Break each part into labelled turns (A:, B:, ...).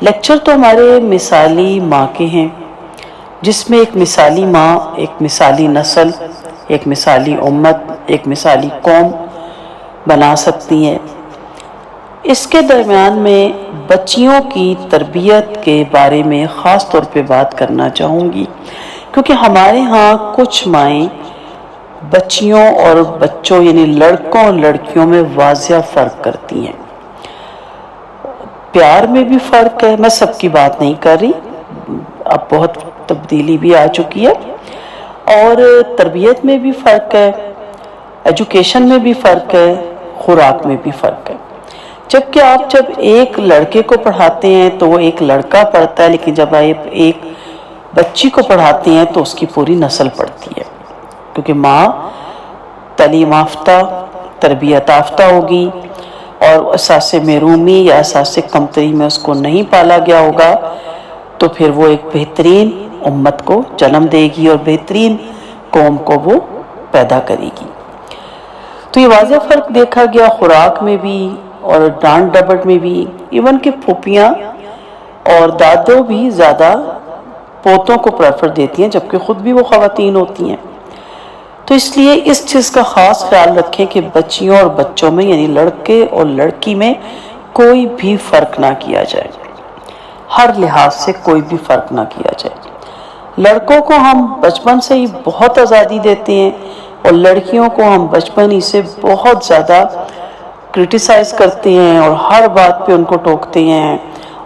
A: Lecture تو ہمارے مثالی ماں کے ہیں، جس میں ایک مثالی ماں، ایک مثالی نسل، ایک مثالی امت، ایک مثالی قوم بنا سکتی ہیں۔ اس کے درمیان میں بچیوں کی تربیت کے بارے میں خاص طور پہ بات کرنا چاہوں گی، کیونکہ ہمارے ہاں کچھ مائیں بچیوں اور بچوں یعنی لڑکوں اور لڑکیوں میں واضح فرق کرتی ہیں۔ پیار میں بھی فرق ہے، میں سب کی بات نہیں کر رہی، اب بہت تبدیلی بھی آ چکی ہے، اور تربیت میں بھی فرق ہے، ایجوکیشن میں بھی فرق ہے، خوراک میں بھی فرق ہے۔ جبکہ آپ جب ایک لڑکے کو پڑھاتے ہیں تو وہ ایک لڑکا پڑھتا ہے، لیکن جب آپ ایک بچی کو پڑھاتے ہیں تو اس کی پوری نسل پڑھتی ہے، کیونکہ ماں تعلیم یافتہ، تربیت یافتہ ہوگی، اور اساس محرومی یا اساس کمتری میں اس کو نہیں پالا گیا ہوگا، تو پھر وہ ایک بہترین امت کو جنم دے گی اور بہترین قوم کو وہ پیدا کرے گی۔ تو یہ واضح فرق دیکھا گیا خوراک میں بھی اور ڈانٹ ڈپٹ میں بھی، ایون کہ پھوپھیاں اور دادوں بھی زیادہ پوتوں کو پریفر دیتی ہیں، جبکہ خود بھی وہ خواتین ہوتی ہیں۔ تو اس لیے اس چیز کا خاص خیال رکھیں کہ بچیوں اور بچوں میں یعنی لڑکے اور لڑکی میں کوئی بھی فرق نہ کیا جائے، ہر لحاظ سے کوئی بھی فرق نہ کیا جائے۔ لڑکوں کو ہم بچپن سے ہی بہت آزادی دیتے ہیں، اور لڑکیوں کو ہم بچپن ہی سے بہت زیادہ کرٹیسائز کرتے ہیں اور ہر بات پہ ان کو ٹوکتے ہیں،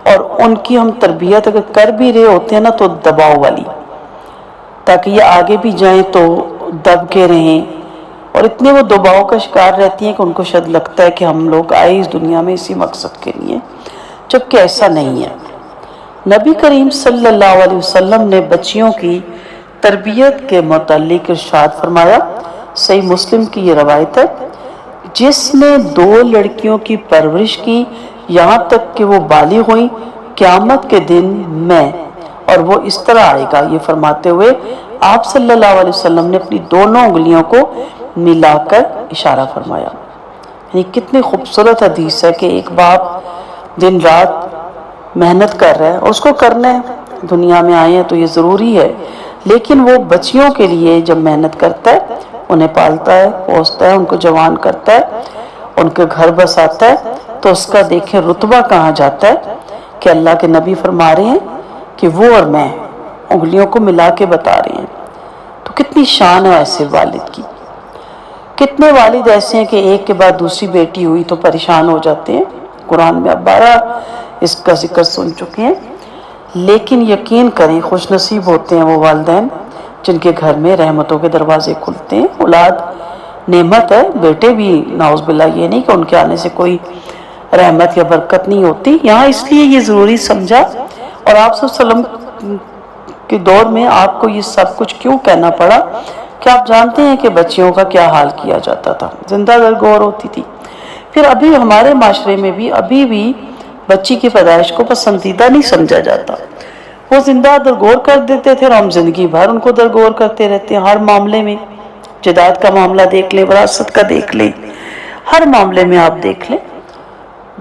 A: اور ان کی ہم تربیت اگر کر بھی رہے ہوتے ہیں نا تو دباؤ والی، تاکہ یہ آگے بھی جائیں تو دب کے رہیں، اور اتنے وہ دباؤ کا شکار رہتی ہیں کہ ان کو شاید لگتا ہے کہ ہم لوگ آئے اس دنیا میں اسی مقصد کے لیے، جبکہ ایسا نہیں ہے۔ نبی کریم صلی اللہ علیہ وسلم نے بچیوں کی تربیت کے متعلق ارشاد فرمایا، صحیح مسلم کی یہ روایت ہے، جس نے 2 لڑکیوں کی پرورش کی یہاں تک کہ وہ بالغ ہوئیں، قیامت کے دن میں اور وہ اس طرح آئے گا، یہ فرماتے ہوئے آپ صلی اللہ علیہ وسلم نے اپنی دونوں انگلیوں کو ملا کر اشارہ فرمایا۔ یعنی کتنی خوبصورت حدیث ہے کہ ایک باپ دن رات محنت کر رہا ہے، اور اس کو کرنا ہے، دنیا میں آئے ہیں تو یہ ضروری ہے، لیکن وہ بچیوں کے لیے جب محنت کرتا ہے، انہیں پالتا ہے، پوستا ہے، ان کو جوان کرتا ہے، ان کے گھر بساتا ہے، تو اس کا دیکھیں رتبہ کہاں جاتا ہے کہ اللہ کے نبی فرما رہے ہیں کہ وہ اور میں انگلیوں کو ملا کے بتا رہے ہیں۔ تو کتنی شان ہے ایسے والد کی۔ کتنے والد ایسے ہیں کہ ایک کے بعد دوسری بیٹی ہوئی تو پریشان ہو جاتے ہیں، قرآن میں اب 12 اس کا ذکر سن چکے ہیں، لیکن یقین کریں خوش نصیب ہوتے ہیں وہ والدین جن کے گھر میں رحمتوں کے دروازے کھلتے ہیں۔ اولاد نعمت ہے، بیٹے بھی نعوذ باللہ، یہ نہیں کہ ان کے آنے سے کوئی رحمت یا برکت نہیں ہوتی، یہاں اس لیے یہ ضروری سمجھا، اور آپ صلی اللہ علیہ وسلم کے دور میں آپ کو یہ سب کچھ کیوں کہنا پڑا کہ آپ جانتے ہیں کہ بچیوں کا کیا حال کیا جاتا تھا، زندہ درگور ہوتی تھی۔ پھر ابھی ہمارے معاشرے میں بھی ابھی بھی بچی کی پیدائش کو پسندیدہ نہیں سمجھا جاتا، وہ زندہ درگور کر دیتے تھے اور ہم زندگی بھر ان کو درگور کرتے رہتے ہیں، ہر معاملے میں، جائیداد کا معاملہ دیکھ لیں، وراثت کا دیکھ لیں، ہر معاملے میں آپ دیکھ لیں،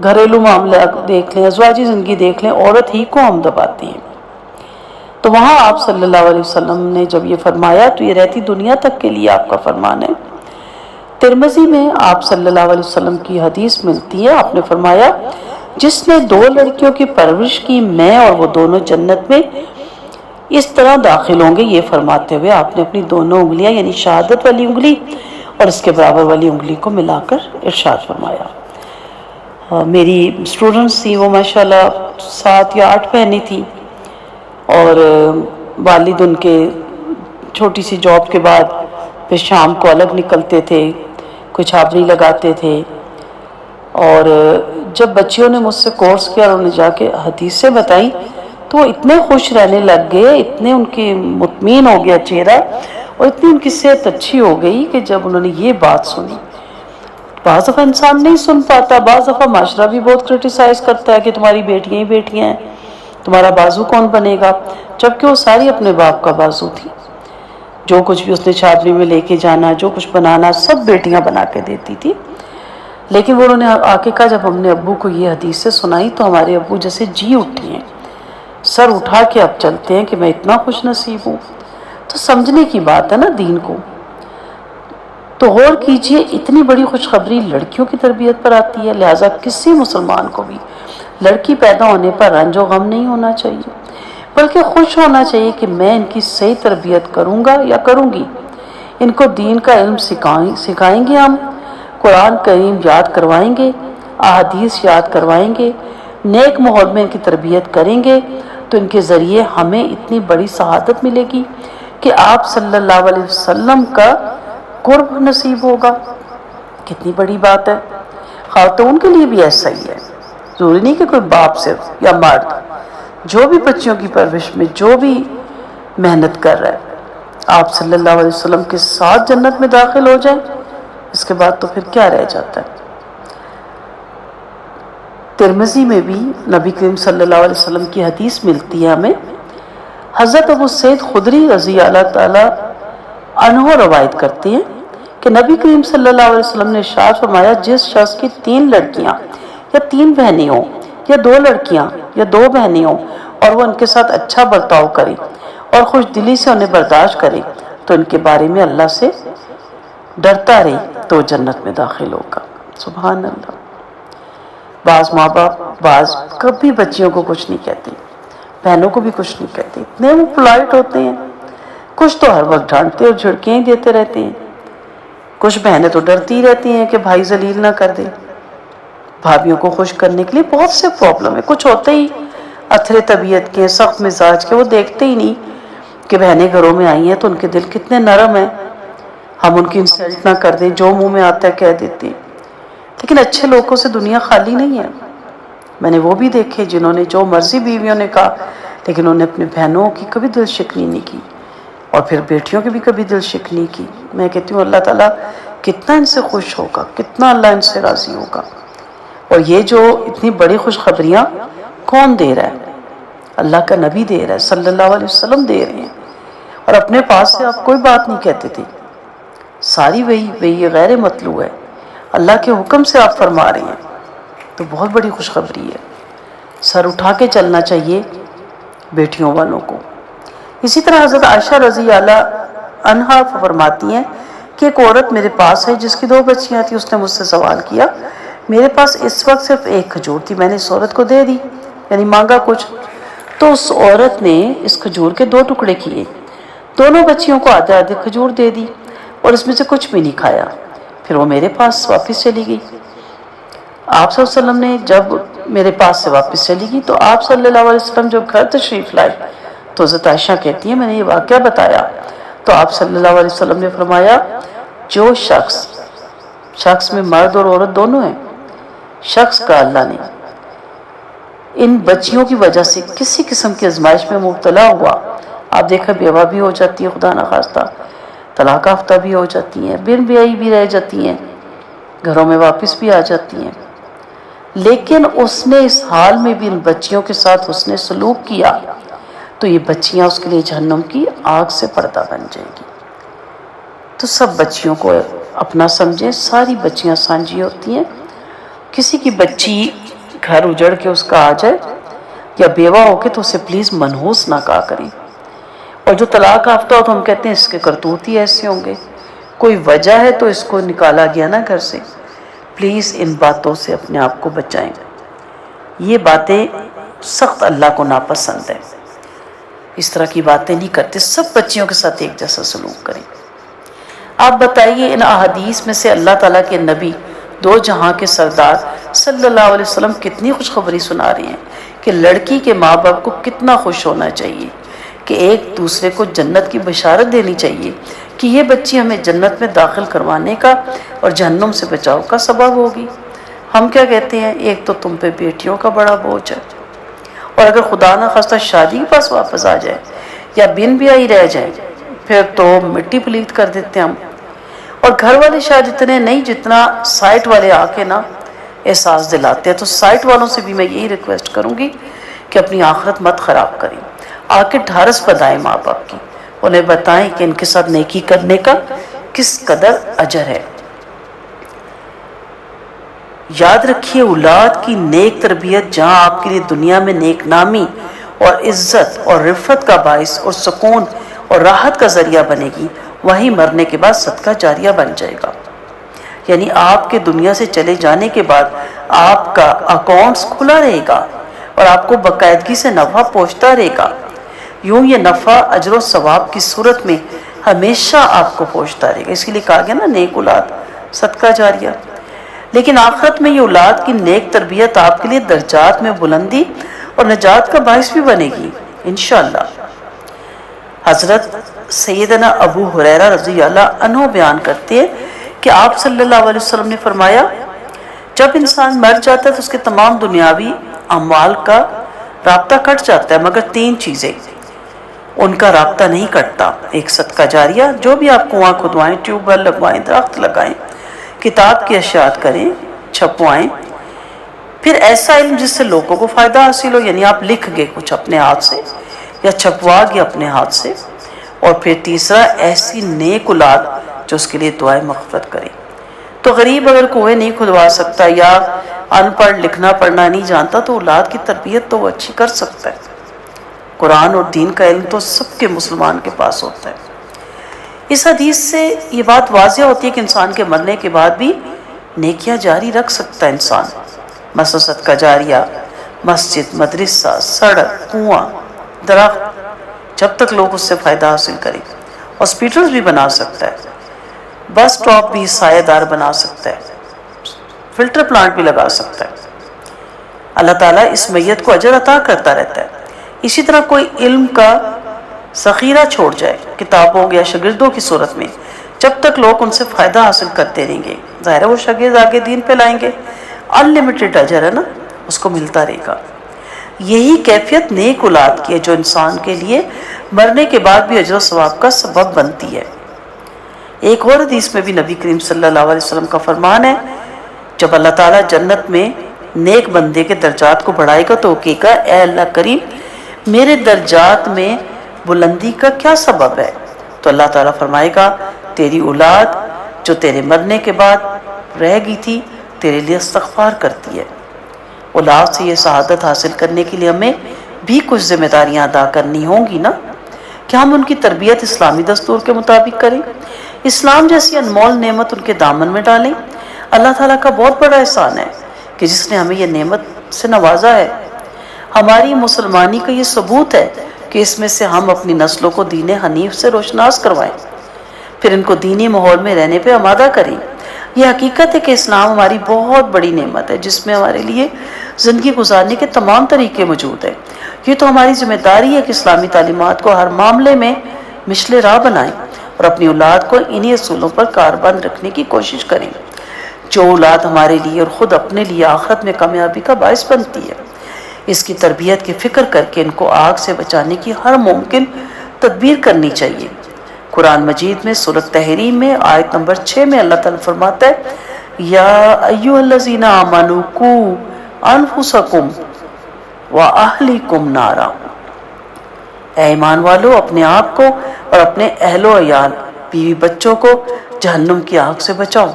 A: گھریلو معاملہ دیکھ لیں، ازواجی زندگی دیکھ لیں، عورت ہی کو ہم دباتے ہیں۔ تو وہاں آپ صلی اللہ علیہ وسلم نے جب یہ فرمایا تو یہ رہتی دنیا تک کے لیے آپ کا فرمان ہے۔ ترمذی میں آپ صلی اللہ علیہ وسلم کی حدیث ملتی ہے، آپ نے فرمایا، جس نے 2 لڑکیوں کی پرورش کی، میں اور وہ دونوں جنت میں اس طرح داخل ہوں گے، یہ فرماتے ہوئے آپ نے اپنی دونوں انگلیاں یعنی شہادت والی انگلی اور اس کے برابر والی انگلی کو ملا کر ارشاد فرمایا۔ میری اسٹوڈنٹس تھی، وہ ماشاءاللہ 7 یا 8 بہنیں تھیں، اور والد ان کے چھوٹی سی جاب کے بعد پھر شام کو الگ نکلتے تھے، کوئی چھاپڑی لگاتے تھے، اور جب بچیوں نے مجھ سے کورس کیا اور انہیں جا کے حدیثیں بتائیں تو وہ اتنے خوش رہنے لگ گئے، اتنے ان کی مطمئن ہو گیا چہرہ، اور اتنی ان کی صحت اچھی ہو گئی کہ جب انہوں نے یہ بات سنی، بعض دفعہ انسان نہیں سن پاتا، بعض دفعہ معاشرہ بھی بہت کرٹیسائز کرتا ہے کہ تمہاری بیٹیاں ہی بیٹیاں ہیں، تمہارا بازو کون بنے گا، جبکہ وہ ساری اپنے باپ کا بازو تھی، جو کچھ بھی اس نے چھاپڑی میں لے کے جانا، جو کچھ بنانا، سب بیٹیاں بنا کے دیتی تھی۔ لیکن وہ انہوں نے آ کے کہا جب ہم نے ابو کو یہ حدیثیں سنائی تو ہمارے ابو جیسے جی اٹھے ہیں، سر اٹھا کے اب چلتے ہیں کہ میں اتنا خوش نصیب ہوں۔ تو سمجھنے کی بات ہے نا دین کو۔ تو غور کیجئے، اتنی بڑی خوشخبری لڑکیوں کی تربیت پر آتی ہے، لہٰذا کسی مسلمان کو بھی لڑکی پیدا ہونے پر رنج و غم نہیں ہونا چاہیے، بلکہ خوش ہونا چاہیے کہ میں ان کی صحیح تربیت کروں گا یا کروں گی۔ ان کو دین کا علم سکھائیں گے، ہم قرآن کریم یاد کروائیں گے، احادیث یاد کروائیں گے، نیک ماحول میں ان کی تربیت کریں گے، تو ان کے ذریعے ہمیں اتنی بڑی سعادت ملے گی کہ آپ صلی اللہ علیہ وسلم کا قرب نصیب ہوگا۔ کتنی بڑی بات ہے۔ خاتون کے لیے بھی ایسا ہی ہے، ضروری نہیں کہ کوئی باپ صرف یا مرد، جو بھی بچیوں کی پرورش میں جو بھی محنت کر رہا ہے، آپ صلی اللہ علیہ وسلم کے ساتھ جنت میں داخل ہو جائیں، اس کے بعد تو پھر کیا رہ جاتا ہے۔ ترمذی میں بھی نبی کریم صلی اللہ علیہ وسلم کی حدیث ملتی ہے ہمیں۔ حضرت ابو سعید خدری رضی اللہ تعالی عنہ روایت کرتے ہیں کہ نبی کریم صلی اللہ علیہ وسلم نے ارشاد فرمایا، جس شخص کی 3 لڑکیاں یا 3 بہنیں ہوں، یا 2 لڑکیاں یا 2 بہنیں ہوں، اور وہ ان کے ساتھ اچھا برتاؤ کرے اور خوش دلی سے انہیں برداشت کرے، تو ان کے بارے میں اللہ سے ڈرتا رہے تو جنت میں داخل ہوگا۔ سبحان اللہ۔ بعض ماں باپ کبھی بچیوں کو کچھ نہیں کہتے، بہنوں کو بھی کچھ نہیں کہتے، اتنے وہ پولائٹ ہوتے ہیں، کچھ تو ہر وقت ڈانٹتے اور جھڑکیں ہی دیتے رہتے ہیں، کچھ بہنیں تو ڈرتی رہتی ہیں کہ بھائی ذلیل نہ کر دے۔ بھابھیوں کو خوش کرنے کے لیے بہت سے پرابلم ہے، کچھ ہوتے ہی اتھرے طبیعت کے، سخت مزاج کے، وہ دیکھتے ہی نہیں کہ بہنیں گھروں میں آئی ہیں تو ان کے دل کتنے نرم ہیں، ہم ان کی انسلٹ نہ کر دیں، جو منہ میں آتا ہے کہہ دیتے ہیں۔ لیکن اچھے لوگوں سے دنیا خالی نہیں ہے۔ میں نے وہ بھی دیکھے جنہوں نے جو مرضی بیویوں نے کہا، لیکن انہوں نے اپنی بہنوں کی کبھی دل شکنی نہیں کی، اور پھر بیٹیوں کی بھی کبھی دل شکنی کی۔ میں کہتی ہوں اللہ تعالیٰ کتنا ان سے خوش ہوگا، کتنا اللہ ان سے راضی ہوگا۔ اور یہ جو اتنی بڑی خوشخبریاں کون دے رہا ہے؟ اللہ کا نبی دے رہا ہے، صلی اللہ علیہ وسلم دے رہے ہیں، اور اپنے پاس سے آپ کوئی بات نہیں کہتے تھے، ساری وہی غیر مطلوب ہے، اللہ کے حکم سے آپ فرما رہے ہیں، تو بہت بڑی خوشخبری ہے۔ سر اٹھا کے چلنا چاہیے بیٹیوں والوں کو۔ اسی طرح حضرت عائشہ رضی اللہ عنہا فرماتی ہیں کہ ایک عورت میرے پاس ہے جس کی 2 بچیاں تھیں، اس نے مجھ سے سوال کیا، میرے پاس اس وقت صرف 1 کھجور تھی، میں نے اس عورت کو دے دی، یعنی مانگا کچھ، تو اس عورت نے اس کھجور کے 2 ٹکڑے کیے، دونوں بچیوں کو آدھے آدھے کھجور دے دی، اور اس میں سے کچھ بھی نہیں کھایا، پھر وہ میرے پاس واپس چلی گئی۔ آپ صلی اللہ علیہ وسلم نے جب میرے پاس سے واپس چلی گئی تو آپ صلی اللہ علیہ وسلم جب گھر تشریف لائے تو حضرت عائشہ کہتی ہیں میں نے یہ واقعہ بتایا تو آپ صلی اللہ علیہ وسلم نے فرمایا، جو شخص میں مرد اور عورت دونوں ہیں، شخص کا اللہ نے ان بچیوں کی وجہ سے کسی قسم کی آزمائش میں مبتلا ہوا، آپ دیکھا بیوہ بھی ہو جاتی ہے خدا نخواستہ، طلاق یافتہ بھی ہو جاتی ہیں، بن بیائی بھی رہ جاتی ہیں، گھروں میں واپس بھی آ جاتی ہیں، لیکن اس نے اس حال میں بھی ان بچیوں کے ساتھ حسن سلوک کیا تو یہ بچیاں اس کے لیے جہنم کی آگ سے پردہ بن جائیں گی۔ تو سب بچیوں کو اپنا سمجھیں، ساری بچیاں سانجی ہوتی ہیں، کسی کی بچی گھر اجڑ کے اس کا آ جائے یا بیوہ ہو کے تو اسے پلیز منحوس نہ کہا کریں، اور جو طلاق یافتہ ہو تو ہم کہتے ہیں اس کے کرتوت ہی ایسے ہوں گے، کوئی وجہ ہے تو اس کو نکالا گیا نا گھر سے۔ پلیز ان باتوں سے اپنے آپ کو بچائیں، یہ باتیں سخت اللہ کو ناپسند ہے، اس طرح کی باتیں نہیں کرتے، سب بچیوں کے ساتھ ایک جیسا سلوک کریں۔ آپ بتائیے ان احادیث میں سے اللہ تعالیٰ کے نبی 2 جہاں کے سردار صلی اللہ علیہ وسلم کتنی خوشخبری سنا رہے ہیں کہ لڑکی کے ماں باپ کو کتنا خوش ہونا چاہیے، کہ ایک دوسرے کو جنت کی بشارت دینی چاہیے کہ یہ بچی ہمیں جنت میں داخل کروانے کا اور جہنم سے بچاؤ کا سبب ہوگی۔ ہم کیا کہتے ہیں، ایک تو تم پہ بیٹیوں کا بڑا بوجھ ہے، اور اگر خدا نہ خواستہ شادی کے پاس واپس آ جائے یا بن بیائی رہ جائے پھر تو مٹی پلیت کر دیتے ہم، اور گھر والے شاید اتنے نہیں جتنا سائٹ والے آ کے نا احساس دلاتے ہیں۔ تو سائٹ والوں سے بھی میں یہی ریکویسٹ کروں گی کہ اپنی آخرت مت خراب کریں، آ کے ڈھارس بدائیں ماں باپ کی، انہیں بتائیں کہ ان کے ساتھ نیکی کرنے کا کس قدر اجر ہے۔ یاد رکھیے اولاد کی نیک تربیت جہاں آپ کے لیے دنیا میں نیک نامی اور عزت اور رفعت کا باعث اور سکون اور راحت کا ذریعہ بنے گی، وہیں مرنے کے بعد صدقہ جاریہ بن جائے گا۔ یعنی آپ کے دنیا سے چلے جانے کے بعد آپ کا اکاؤنٹس کھلا رہے گا اور آپ کو باقاعدگی سے نفع پہنچتا رہے گا۔ یوں یہ نفع اجر و ثواب کی صورت میں ہمیشہ آپ کو پہنچتا رہے گا۔ اس کے لیے کہا گیا نا نیک اولاد صدقہ جاریہ۔ لیکن آخرت میں یہ اولاد کی نیک تربیت آپ کے لیے درجات میں بلندی اور نجات کا باعث بھی بنے گی انشاءاللہ۔ حضرت سیدنا ابو ہریرہ رضی اللہ عنہ بیان کرتے ہیں کہ آپ صلی اللہ علیہ وسلم نے فرمایا، جب انسان مر جاتا ہے تو اس کے تمام دنیاوی اعمال کا رابطہ کٹ جاتا ہے، مگر 3 چیزیں ان کا رابطہ نہیں کٹتا۔ ایک صدقہ جاریہ، جو بھی آپ کنواں کھدوائیں، ٹیوب ویل لگوائیں، درخت لگائیں، کتاب کی اشاعت کریں، چھپوائیں، پھر ایسا علم جس سے لوگوں کو فائدہ حاصل ہو، یعنی آپ لکھ گئے کچھ اپنے ہاتھ سے یا چھپوا گئے اپنے ہاتھ سے، اور پھر تیسرا ایسی نیک اولاد جو اس کے لیے دعائیں مغفرت کرے۔ تو غریب اگر کنویں نہیں کھدوا سکتا یا ان پڑھ لکھنا پڑھنا نہیں جانتا تو اولاد کی تربیت تو وہ اچھی کر سکتا ہے۔ قرآن اور دین کا علم تو سب کے مسلمان کے پاس ہوتا ہے۔ اس حدیث سے یہ بات واضح ہوتی ہے کہ انسان کے مرنے کے بعد بھی نیکیاں جاری رکھ سکتا ہے انسان، مثلا صدقہ جاریہ، مسجد، مدرسہ، سڑک، کنواں، درخت، جب تک لوگ اس سے فائدہ حاصل کریں۔ ہاسپٹلز بھی بنا سکتا ہے، بس سٹاپ بھی سایہ دار بنا سکتا ہے، فلٹر پلانٹ بھی لگا سکتا ہے۔ اللہ تعالیٰ اس میت کو اجر عطا کرتا رہتا ہے۔ اسی طرح کوئی علم کا ذخیرہ چھوڑ جائے کتابوں یا شاگردوں کی صورت میں، جب تک لوگ ان سے فائدہ حاصل کرتے رہیں گے، ظاہر ہے وہ شاگرد آگے دین پہ لائیں گے، انلمیٹڈ اجر ہے نا، اس کو ملتا رہے گا۔ یہی کیفیت نیک اولاد کی ہے جو انسان کے لیے مرنے کے بعد بھی اجر و ثواب کا سبب بنتی ہے۔ ایک اور حدیث میں بھی نبی کریم صلی اللہ علیہ وسلم کا فرمان ہے، جب اللہ تعالیٰ جنت میں نیک بندے کے درجات کو بڑھائے گا تو وہ کہے گا، اے اللہ کریم میرے درجات میں بلندی کا کیا سبب ہے؟ تو اللہ تعالیٰ فرمائے گا، تیری اولاد جو تیرے مرنے کے بعد رہ گئی تھی تیرے لیے استغفار کرتی ہے۔ اولاد سے یہ سعادت حاصل کرنے کے لیے ہمیں بھی کچھ ذمہ داریاں ادا کرنی ہوں گی نا، کہ ہم ان کی تربیت اسلامی دستور کے مطابق کریں، اسلام جیسی انمول نعمت ان کے دامن میں ڈالیں۔ اللہ تعالیٰ کا بہت بڑا احسان ہے کہ جس نے ہمیں یہ نعمت سے نوازا ہے۔ ہماری مسلمانی کا یہ ثبوت ہے کہ اس میں سے ہم اپنی نسلوں کو دین حنیف سے روشناس کروائیں، پھر ان کو دینی ماحول میں رہنے پہ آمادہ کریں۔ یہ حقیقت ہے کہ اسلام ہماری بہت بڑی نعمت ہے جس میں ہمارے لیے زندگی گزارنے کے تمام طریقے موجود ہیں۔ یہ تو ہماری ذمہ داری ہے کہ اسلامی تعلیمات کو ہر معاملے میں مشل راہ بنائیں اور اپنی اولاد کو انہی اصولوں پر کاربند رکھنے کی کوشش کریں، جو اولاد ہمارے لیے اور خود اپنے لیے آخرت میں کامیابی کا باعث بنتی ہے۔ اس کی تربیت کی فکر کر کے ان کو آگ سے بچانے کی ہر ممکن تدبیر کرنی چاہیے۔ قرآن مجید میں سورۃ تحریم میں آیت نمبر 6 میں اللہ تعالیٰ فرماتا ہے، یا ایھا الذین آمنوا قوا انفسکم واہلیکم نارا، اے ایمان والو اپنے آپ کو اور اپنے اہل و عیال، بیوی بچوں کو جہنم کی آگ سے بچاؤ۔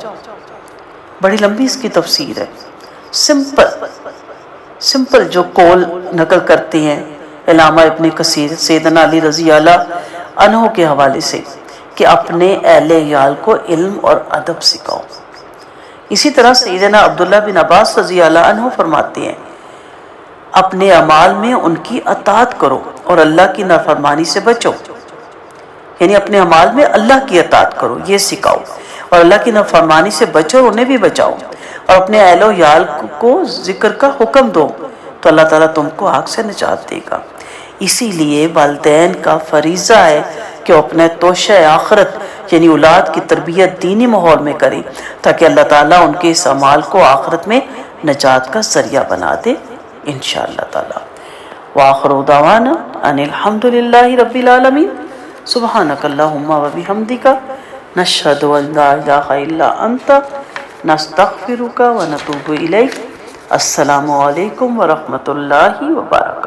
A: بڑی لمبی اس کی تفسیر ہے، سمپل جو قول نقل کرتے ہیں علامہ ابن کثیر سیدنا علی رضی اللہ عنہ کے حوالے سے کہ اپنے اہل عیال کو علم اور ادب سکھاؤ۔ اسی طرح سیدنا عبداللہ بن عباس رضی اللہ عنہ فرماتے ہیں، اپنے اعمال میں ان کی اطاعت کرو اور اللہ کی نافرمانی سے بچو، یعنی اپنے اعمال میں اللہ کی اطاعت کرو، یہ سکھاؤ، اور اللہ کی نافرمانی سے بچو اور انہیں بھی بچاؤ، اور اپنے اہل و عیال کو ذکر کا حکم دو تو اللہ تعالیٰ تم کو آگ سے نجات دے گا۔ اسی لیے والدین کا فریضہ ہے کہ وہ اپنے توشہ آخرت یعنی اولاد کی تربیت دینی ماحول میں کریں تاکہ اللہ تعالیٰ ان کے اس اعمال کو آخرت میں نجات کا ذریعہ بنا دے انشاءاللہ تعالیٰ۔ وآخر دعوانا ان الحمد للہ رب العالمین، سبحانک اللہم و بحمدک، نشہد ان لا الہ الا انت، نستغفرک و نتوب الیک۔ السلام علیکم ورحمۃ اللہ وبرکاتہ۔